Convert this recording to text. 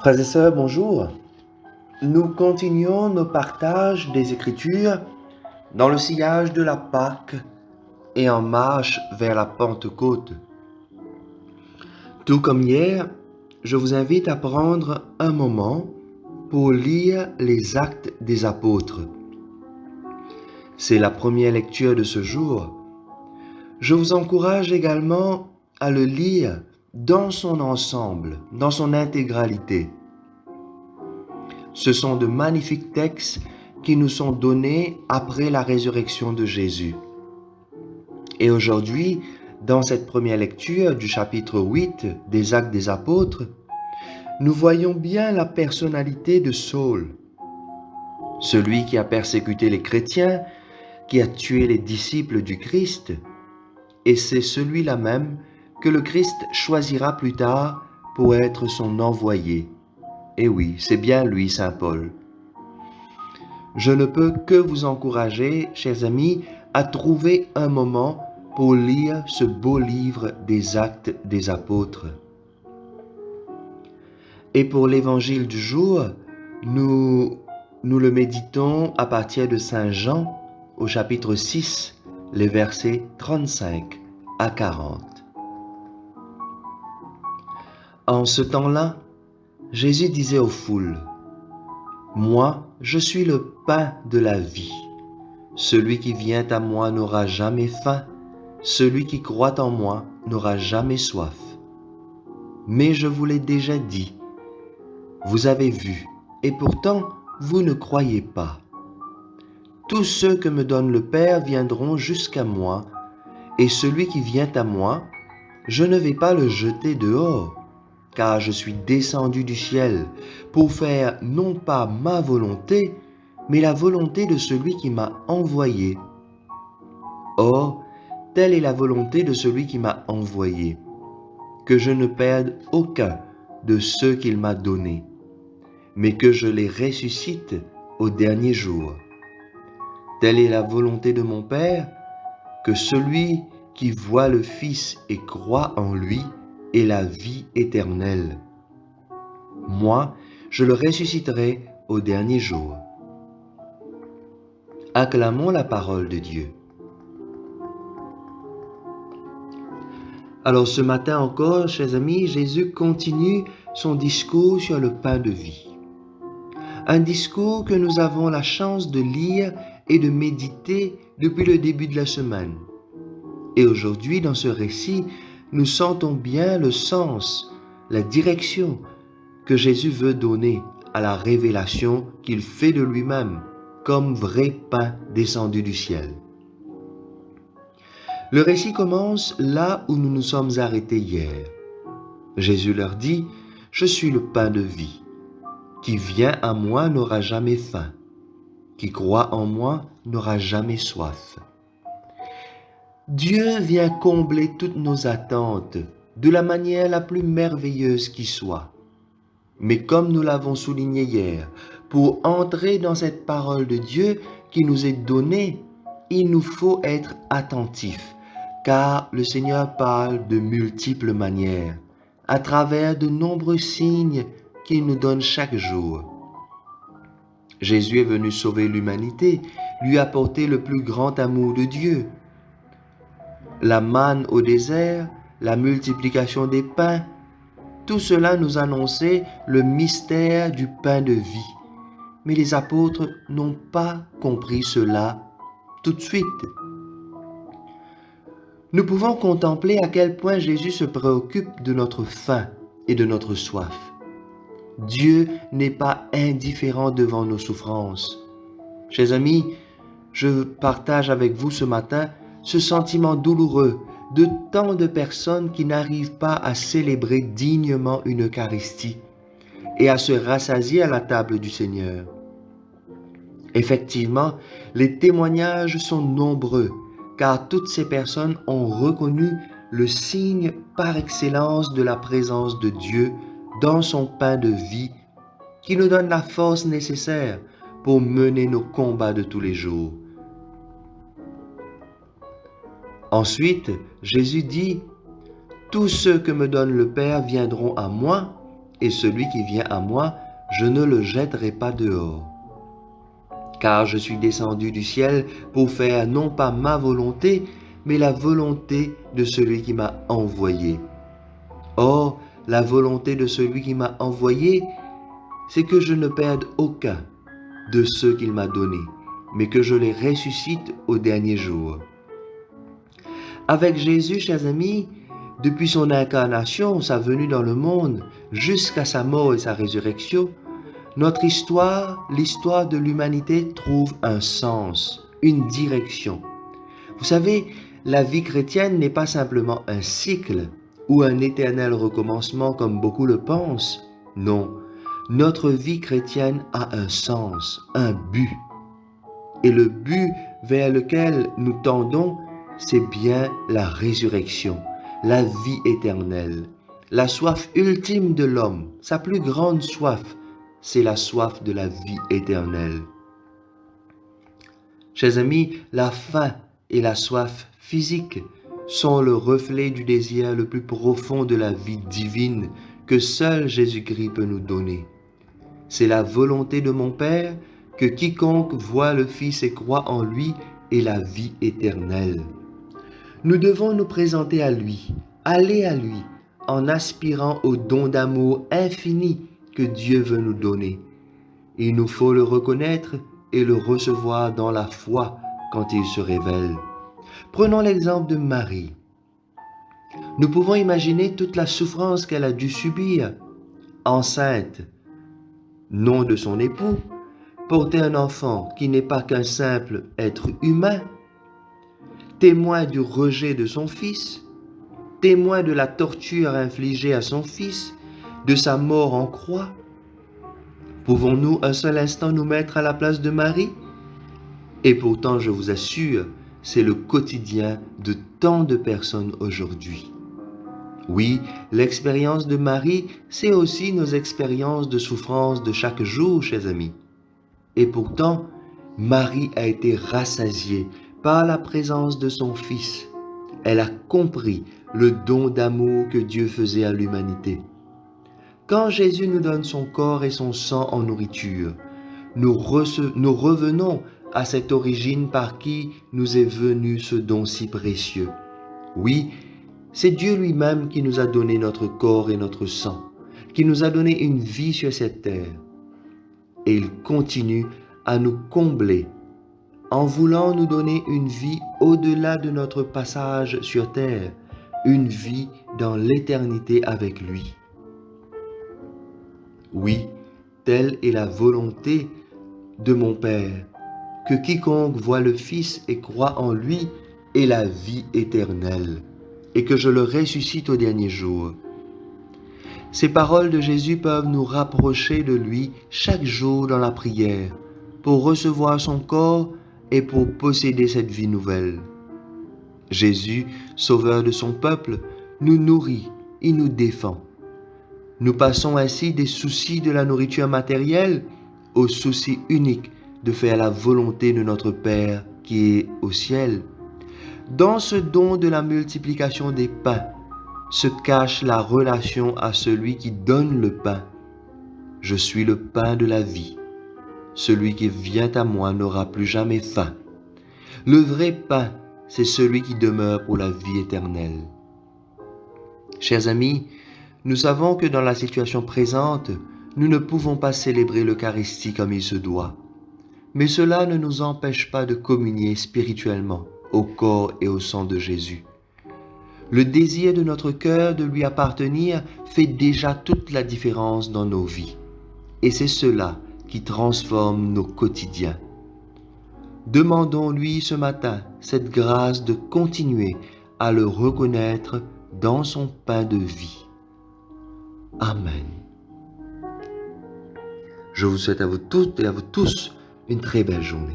Frères et sœurs, bonjour. Nous continuons nos partages des Écritures dans le sillage de la Pâque et en marche vers la Pentecôte. Tout comme hier, je vous invite à prendre un moment pour lire les Actes des Apôtres. C'est la première lecture de ce jour. Je vous encourage également à le lire dans son ensemble, dans son intégralité. Ce sont de magnifiques textes qui nous sont donnés après la résurrection de Jésus. Et aujourd'hui, dans cette première lecture du chapitre 8 des Actes des Apôtres, nous voyons bien la personnalité de Saul, celui qui a persécuté les chrétiens, qui a tué les disciples du Christ, et c'est celui-là même que le Christ choisira plus tard pour être son envoyé. Et oui, c'est bien lui, Saint Paul. Je ne peux que vous encourager, chers amis, à trouver un moment pour lire ce beau livre des Actes des Apôtres. Et pour l'évangile du jour, nous le méditons à partir de Saint Jean au chapitre 6, les versets 35 à 40. En ce temps-là, Jésus disait aux foules, « Moi, je suis le pain de la vie. Celui qui vient à moi n'aura jamais faim. Celui qui croit en moi n'aura jamais soif. Mais je vous l'ai déjà dit, vous avez vu, et pourtant vous ne croyez pas. Tous ceux que me donne le Père viendront jusqu'à moi, et celui qui vient à moi, je ne vais pas le jeter dehors, car je suis descendu du ciel pour faire non pas ma volonté, mais la volonté de celui qui m'a envoyé. Or, telle est la volonté de celui qui m'a envoyé, que je ne perde aucun de ceux qu'il m'a donnés, mais que je les ressuscite au dernier jour. Telle est la volonté de mon Père, que celui qui voit le Fils et croit en lui ait la vie éternelle. Moi, je le ressusciterai au dernier jour. Acclamons la parole de Dieu. Alors ce matin encore, chers amis, Jésus continue son discours sur le pain de vie. Un discours que nous avons la chance de lire et de méditer depuis le début de la semaine. Et aujourd'hui, dans ce récit, nous sentons bien le sens, la direction que Jésus veut donner à la révélation qu'il fait de lui-même comme vrai pain descendu du ciel. Le récit commence là où nous nous sommes arrêtés hier. Jésus leur dit, « Je suis le pain de vie. Qui vient à moi n'aura jamais faim. Qui croit en moi n'aura jamais soif. » Dieu vient combler toutes nos attentes de la manière la plus merveilleuse qui soit. Mais comme nous l'avons souligné hier, pour entrer dans cette parole de Dieu qui nous est donnée, il nous faut être attentifs, car le Seigneur parle de multiples manières, à travers de nombreux signes qu'il nous donne chaque jour. Jésus est venu sauver l'humanité, lui apporter le plus grand amour de Dieu. La manne au désert, la multiplication des pains, tout cela nous annonçait le mystère du pain de vie. Mais les apôtres n'ont pas compris cela tout de suite. Nous pouvons contempler à quel point Jésus se préoccupe de notre faim et de notre soif. Dieu n'est pas indifférent devant nos souffrances. Chers amis, je partage avec vous ce matin ce sentiment douloureux de tant de personnes qui n'arrivent pas à célébrer dignement une Eucharistie et à se rassasier à la table du Seigneur. Effectivement, les témoignages sont nombreux, car toutes ces personnes ont reconnu le signe par excellence de la présence de Dieu dans son pain de vie, qui nous donne la force nécessaire pour mener nos combats de tous les jours. Ensuite, Jésus dit, « Tous ceux que me donne le Père viendront à moi, et celui qui vient à moi, je ne le jetterai pas dehors. Car je suis descendu du ciel pour faire non pas ma volonté, mais la volonté de celui qui m'a envoyé. Or, la volonté de celui qui m'a envoyé, c'est que je ne perde aucun de ceux qu'il m'a donnés, mais que je les ressuscite au dernier jour. Avec Jésus, chers amis, depuis son incarnation, sa venue dans le monde, jusqu'à sa mort et sa résurrection, notre histoire, l'histoire de l'humanité trouve un sens, une direction. Vous savez, la vie chrétienne n'est pas simplement un cycle ou un éternel recommencement comme beaucoup le pensent. Non, notre vie chrétienne a un sens, un but. Et le but vers lequel nous tendons, c'est bien la résurrection, la vie éternelle, la soif ultime de l'homme, sa plus grande soif, c'est la soif de la vie éternelle. Chers amis, la faim et la soif physique sont le reflet du désir le plus profond de la vie divine que seul Jésus-Christ peut nous donner. C'est la volonté de mon Père que quiconque voit le Fils et croit en lui ait la vie éternelle. Nous devons nous présenter à lui, aller à lui, en aspirant au don d'amour infini que Dieu veut nous donner. Il nous faut le reconnaître et le recevoir dans la foi quand il se révèle. Prenons l'exemple de Marie. Nous pouvons imaginer toute la souffrance qu'elle a dû subir, enceinte, non de son époux, porter un enfant qui n'est pas qu'un simple être humain, témoin du rejet de son fils, témoin de la torture infligée à son fils, de sa mort en croix. Pouvons-nous un seul instant nous mettre à la place de Marie? Et pourtant, je vous assure, c'est le quotidien de tant de personnes aujourd'hui. Oui, l'expérience de Marie, c'est aussi nos expériences de souffrance de chaque jour, chers amis. Et pourtant, Marie a été rassasiée par la présence de son Fils. Elle a compris le don d'amour que Dieu faisait à l'humanité. Quand Jésus nous donne son corps et son sang en nourriture, nous revenons à cette origine par qui nous est venu ce don si précieux. Oui, c'est Dieu lui-même qui nous a donné notre corps et notre sang, qui nous a donné une vie sur cette terre. Et il continue à nous combler en voulant nous donner une vie au-delà de notre passage sur terre, une vie dans l'éternité avec lui. Oui, telle est la volonté de mon Père, que quiconque voit le Fils et croit en lui ait la vie éternelle, et que je le ressuscite au dernier jour. Ces paroles de Jésus peuvent nous rapprocher de lui chaque jour dans la prière, pour recevoir son corps et pour posséder cette vie nouvelle. Jésus, sauveur de son peuple, nous nourrit, il nous défend. Nous passons ainsi des soucis de la nourriture matérielle au souci unique de faire la volonté de notre Père qui est au ciel. Dans ce don de la multiplication des pains se cache la relation à celui qui donne le pain. Je suis le pain de la vie. Celui qui vient à moi n'aura plus jamais faim. Le vrai pain, c'est celui qui demeure pour la vie éternelle. Chers amis, nous savons que dans la situation présente, nous ne pouvons pas célébrer l'Eucharistie comme il se doit. Mais cela ne nous empêche pas de communier spirituellement au corps et au sang de Jésus. Le désir de notre cœur de lui appartenir fait déjà toute la différence dans nos vies. Et c'est cela qui transforme nos quotidiens. Demandons-lui ce matin cette grâce de continuer à le reconnaître dans son pain de vie. Amen. Je vous souhaite à vous toutes et à vous tous une très belle journée.